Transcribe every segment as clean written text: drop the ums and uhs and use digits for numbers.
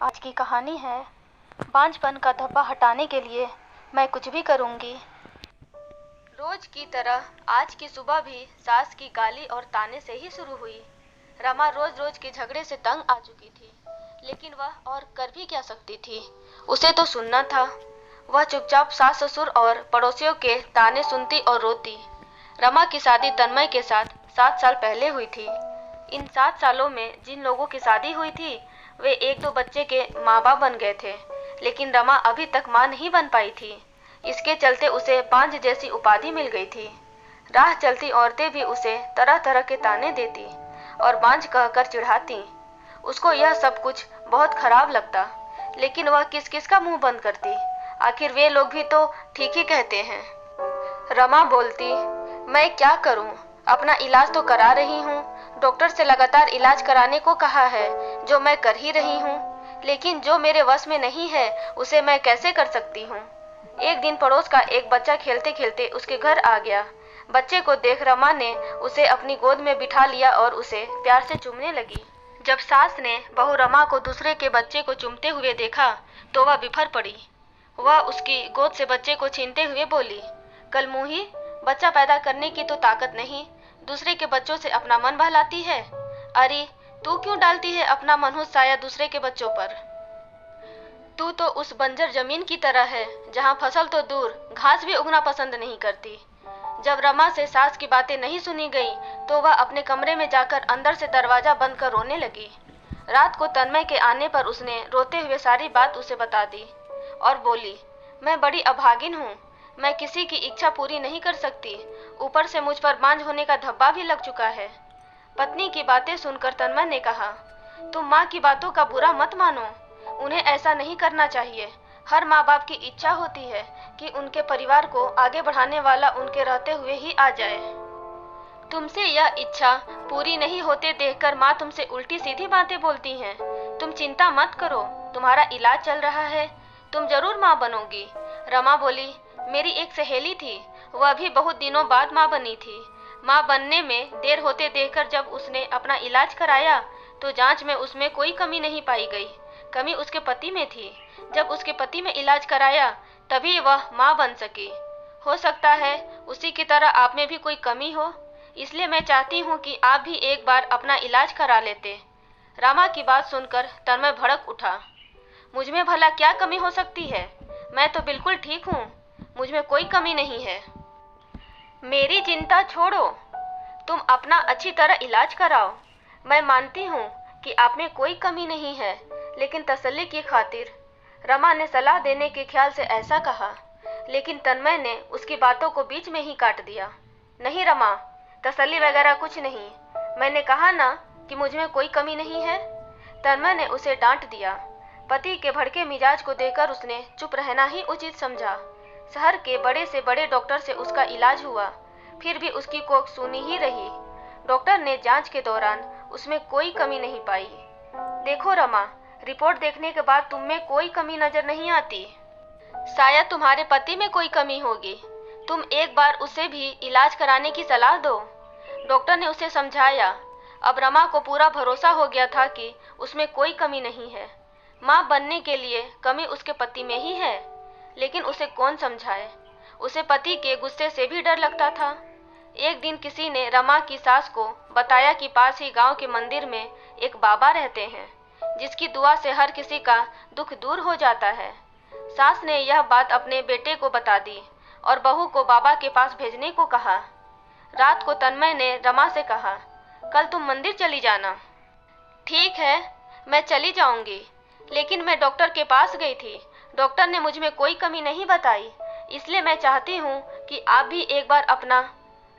आज की कहानी है बांझपन का धब्बा हटाने के लिए मैं कुछ भी करूंगी। रोज की तरह आज की सुबह भी सास की गाली और ताने से ही शुरू हुई। रमा रोज रोज के झगड़े से तंग आ चुकी थी, लेकिन वह और कर भी क्या सकती थी। उसे तो सुनना था। वह चुपचाप सास ससुर और पड़ोसियों के ताने सुनती और रोती। रमा की शादी तन्मय के साथ 7 साल पहले हुई थी। इन 7 सालों में जिन लोगों की शादी हुई थी वे एक दो बच्चे के माँ बाप बन गए थे, लेकिन रमा अभी तक माँ नहीं बन पाई थी। इसके चलते उसे बांझ जैसी उपाधि मिल गई थी। राह चलती औरतें भी उसे तरह तरह के ताने देती और बांझ कहकर चिढ़ाती। उसको यह सब कुछ बहुत खराब लगता, लेकिन वह किस किस का मुंह बंद करती। आखिर वे लोग भी तो ठीक ही कहते हैं। रमा बोलती, मैं क्या करूं? अपना इलाज तो करा रही हूं। डॉक्टर से लगातार इलाज कराने को कहा है, जो मैं कर ही रही हूं। लेकिन जो मेरे वश में नहीं है उसे मैं कैसे कर सकती हूं? एक दिन पड़ोस का एक बच्चा खेलते खेलते उसके घर आ गया। बच्चे को देख रमा ने उसे अपनी गोद में बिठा लिया और उसे प्यार से चूमने लगी। जब सास ने बहू रमा को दूसरे के बच्चे को चूमते हुए देखा तो वह बिफर पड़ी। वह उसकी गोद से बच्चे को छीनते हुए बोली, कल मुही, बच्चा पैदा करने की तो ताकत नहीं, दूसरे के बच्चों से अपना मन बहलाती है। अरे तू क्यों डालती है अपना मनहूस साया दूसरे के बच्चों पर? तू तो उस बंजर जमीन की तरह है जहाँ फसल तो दूर घास भी उगना पसंद नहीं करती। जब रमा से सास की बातें नहीं सुनी गई तो वह अपने कमरे में जाकर अंदर से दरवाजा बंद कर रोने लगी। रात को तन्मय के आने पर उसने रोते हुए सारी बात उसे बता दी और बोली, मैं बड़ी अभागिन हूँ। मैं किसी की इच्छा पूरी नहीं कर सकती, ऊपर से मुझ पर बांझ होने का धब्बा भी लग चुका है। पत्नी की बातें सुनकर तन्मय ने कहा, तुम माँ की बातों का बुरा मत मानो, उन्हें ऐसा नहीं करना चाहिए। हर माँ बाप की इच्छा होती है कि उनके परिवार को आगे बढ़ाने वाला उनके रहते हुए ही आ जाए। तुमसे यह इच्छा पूरी नहीं होते देखकर माँ तुमसे उल्टी सीधी बातें बोलती हैं। तुम चिंता मत करो, तुम्हारा इलाज चल रहा है, तुम जरूर माँ बनोगी। रमा बोली, मेरी एक सहेली थी, वह भी बहुत दिनों बाद माँ बनी थी। माँ बनने में देर होते देखकर जब उसने अपना इलाज कराया तो जांच में उसमें कोई कमी नहीं पाई गई। कमी उसके पति में थी। जब उसके पति में इलाज कराया तभी वह माँ बन सकी। हो सकता है उसी की तरह आप में भी कोई कमी हो, इसलिए मैं चाहती हूँ कि आप भी एक बार अपना इलाज करा लेते। रमा की बात सुनकर तन्मय भड़क उठा। मुझ में भला क्या कमी हो सकती है? मैं तो बिल्कुल ठीक हूँ, मुझ में कोई कमी नहीं है। मेरी चिंता छोड़ो, तुम अपना अच्छी तरह इलाज कराओ। मैं मानती हूँ कि आप में कोई कमी नहीं है, लेकिन तसल्ली की खातिर। रमा ने सलाह देने के ख्याल से ऐसा कहा, लेकिन तन्मय ने उसकी बातों को बीच में ही काट दिया। नहीं रमा, तसल्ली वगैरह कुछ नहीं, मैंने कहा ना कि मुझ में कोई कमी नहीं है। तन्मय ने उसे डांट दिया। पति के भड़के मिजाज को देखकर उसने चुप रहना ही उचित समझा। शहर के बड़े से बड़े डॉक्टर से उसका इलाज हुआ, फिर भी उसकी कोख सूनी ही रही। डॉक्टर ने जांच के दौरान उसमें कोई कमी नहीं पाई। देखो रमा, रिपोर्ट देखने के बाद तुम में कोई कमी नजर नहीं आती। शायद तुम्हारे पति में कोई कमी होगी, तुम एक बार उसे भी इलाज कराने की सलाह दो। डॉक्टर ने उसे समझाया। अब रमा को पूरा भरोसा हो गया था कि उसमें कोई कमी नहीं है। माँ बनने के लिए कमी उसके पति में ही है, लेकिन उसे कौन समझाए। उसे पति के गुस्से से भी डर लगता था। एक दिन किसी ने रमा की सास को बताया कि पास ही गांव के मंदिर में एक बाबा रहते हैं, जिसकी दुआ से हर किसी का दुख दूर हो जाता है। सास ने यह बात अपने बेटे को बता दी और बहू को बाबा के पास भेजने को कहा। रात को तन्मय ने रमा से कहा, कल तुम मंदिर चली जाना। ठीक है, मैं चली जाऊंगी, लेकिन मैं डॉक्टर के पास गई थी, डॉक्टर ने मुझ में कोई कमी नहीं बताई, इसलिए मैं चाहती हूँ कि आप भी एक बार अपना।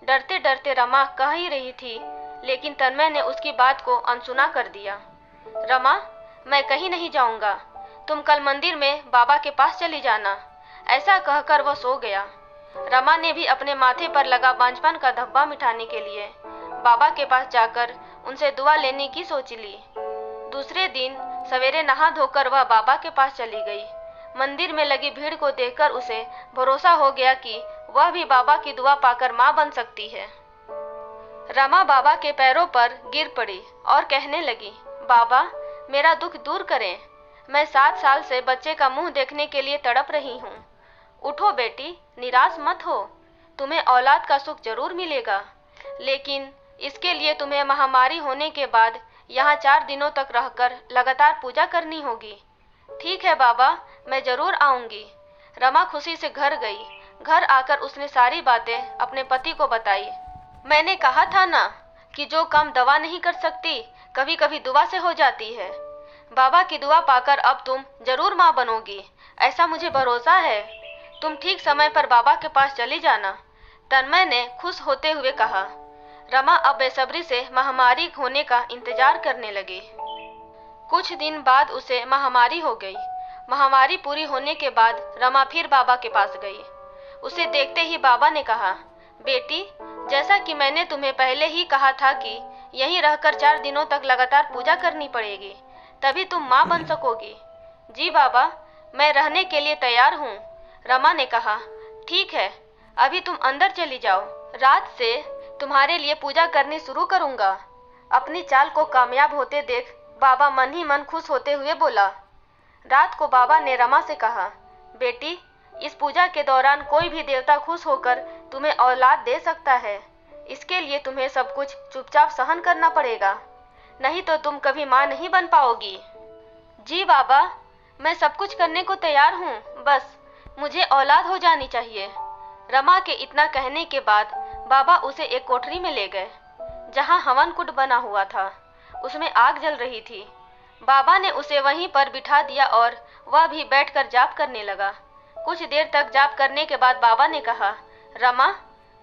डरते डरते रमा कह ही रही थी, लेकिन तन्मय ने उसकी बात को अनसुना कर दिया। रमा, मैं कहीं नहीं जाऊंगा, तुम कल मंदिर में बाबा के पास चली जाना। ऐसा कहकर वह सो गया। रमा ने भी अपने माथे पर लगा बांझपन का धब्बा मिटाने के लिए बाबा के पास जाकर उनसे दुआ लेने की सोच ली। दूसरे दिन सवेरे नहा धोकर वह बाबा के पास चली गई। मंदिर में लगी भीड़ को देखकर उसे भरोसा हो गया कि वह भी बाबा की दुआ पाकर माँ बन सकती है। रमा बाबा के पैरों पर गिर पड़ी और कहने लगी, बाबा मेरा दुख दूर करें। मैं 7 साल से बच्चे का मुंह देखने के लिए तड़प रही हूँ। उठो बेटी, निराश मत हो। तुम्हें औलाद का सुख जरूर मिलेगा, लेकिन इसके लिए तुम्हें महामारी होने के बाद यहाँ 4 दिनों तक रहकर लगातार पूजा करनी होगी। ठीक है बाबा, मैं जरूर आऊंगी। रमा खुशी से घर गई। घर आकर उसने सारी बातें अपने पति को बताई। मैंने कहा था ना कि जो काम दवा नहीं कर सकती, कभी कभी दुआ से हो जाती है। बाबा की दुआ पाकर अब तुम जरूर माँ बनोगी, ऐसा मुझे भरोसा है। तुम ठीक समय पर बाबा के पास चली जाना, तन्मय ने खुश होते हुए कहा। रमा अब बेसब्री से महामारी होने का इंतजार करने लगी। कुछ दिन बाद उसे महामारी हो गई। महामारी पूरी होने के बाद रमा फिर बाबा के पास गई। उसे देखते ही बाबा ने कहा, बेटी, जैसा कि मैंने तुम्हें पहले ही कहा था कि यहीं रहकर 4 दिनों तक लगातार पूजा करनी पड़ेगी, तभी तुम माँ बन सकोगी। जी बाबा, मैं रहने के लिए तैयार हूँ, रमा ने कहा। ठीक है, अभी तुम अंदर चली जाओ। रात से तुम्हारे लिए पूजा करनी शुरू करूँगा। अपनी चाल को कामयाब होते देख बाबा मन ही मन खुश होते हुए बोला। रात को बाबा ने रमा से कहा, बेटी, इस पूजा के दौरान कोई भी देवता खुश होकर तुम्हें औलाद दे सकता है। इसके लिए तुम्हें सब कुछ चुपचाप सहन करना पड़ेगा, नहीं तो तुम कभी माँ नहीं बन पाओगी। जी बाबा, मैं सब कुछ करने को तैयार हूँ, बस मुझे औलाद हो जानी चाहिए। रमा के इतना कहने के बाद बाबा उसे एक कोठरी में ले गए, जहाँ हवन कुंड बना हुआ था। उसमें आग जल रही थी। बाबा ने उसे वहीं पर बिठा दिया और वह भी बैठकर जाप करने लगा। कुछ देर तक जाप करने के बाद बाबा ने कहा, रमा,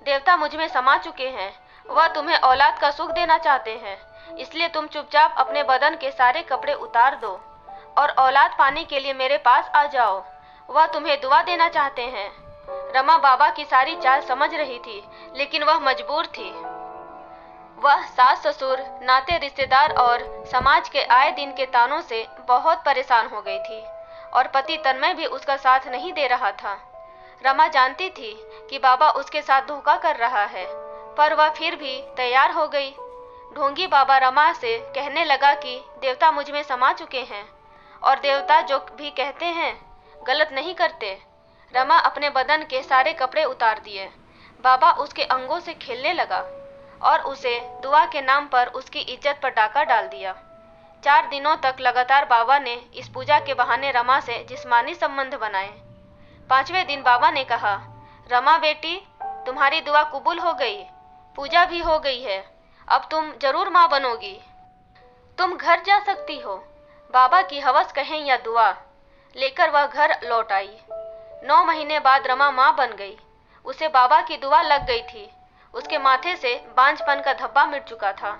देवता मुझ में समा चुके हैं। वह तुम्हें औलाद का सुख देना चाहते हैं, इसलिए तुम चुपचाप अपने बदन के सारे कपड़े उतार दो और औलाद पाने के लिए मेरे पास आ जाओ। वह तुम्हें दुआ देना चाहते हैं। रमा बाबा की सारी चाल समझ रही थी, लेकिन वह मजबूर थी। वह सास ससुर, नाते रिश्तेदार और समाज के आए दिन के तानों से बहुत परेशान हो गई थी और पति तन्मय भी उसका साथ नहीं दे रहा था। रमा जानती थी कि बाबा उसके साथ धोखा कर रहा है, पर वह फिर भी तैयार हो गई। ढोंगी बाबा रमा से कहने लगा कि देवता मुझ में समा चुके हैं और देवता जो भी कहते हैं गलत नहीं करते। रमा अपने बदन के सारे कपड़े उतार दिए। बाबा उसके अंगों से खेलने लगा और उसे दुआ के नाम पर उसकी इज्जत पर डाका डाल दिया। 4 दिनों तक लगातार बाबा ने इस पूजा के बहाने रमा से जिस्मानी संबंध बनाए। 5वें दिन बाबा ने कहा, रमा बेटी, तुम्हारी दुआ कबूल हो गई, पूजा भी हो गई है, अब तुम जरूर माँ बनोगी। तुम घर जा सकती हो। बाबा की हवस कहें या दुआ लेकर वह घर लौट आई। 9 महीने बाद रमा माँ बन गई। उसे बाबा की दुआ लग गई थी। उसके माथे से बांझपन का धब्बा मिट चुका था।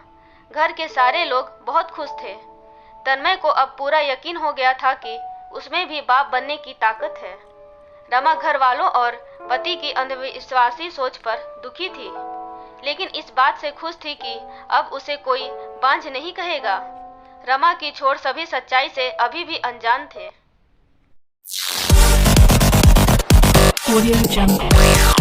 घर के सारे लोग बहुत खुश थे। तन्मय को अब पूरा यकीन हो गया था कि उसमें भी बाप बनने की ताकत है। रमा घर वालों और पति की अंधविश्वासी सोच पर दुखी थी, लेकिन इस बात से खुश थी कि अब उसे कोई बांझ नहीं कहेगा। रमा की छोर सभी सच्चाई से अभी भी अनजान थे। Audio Jungle.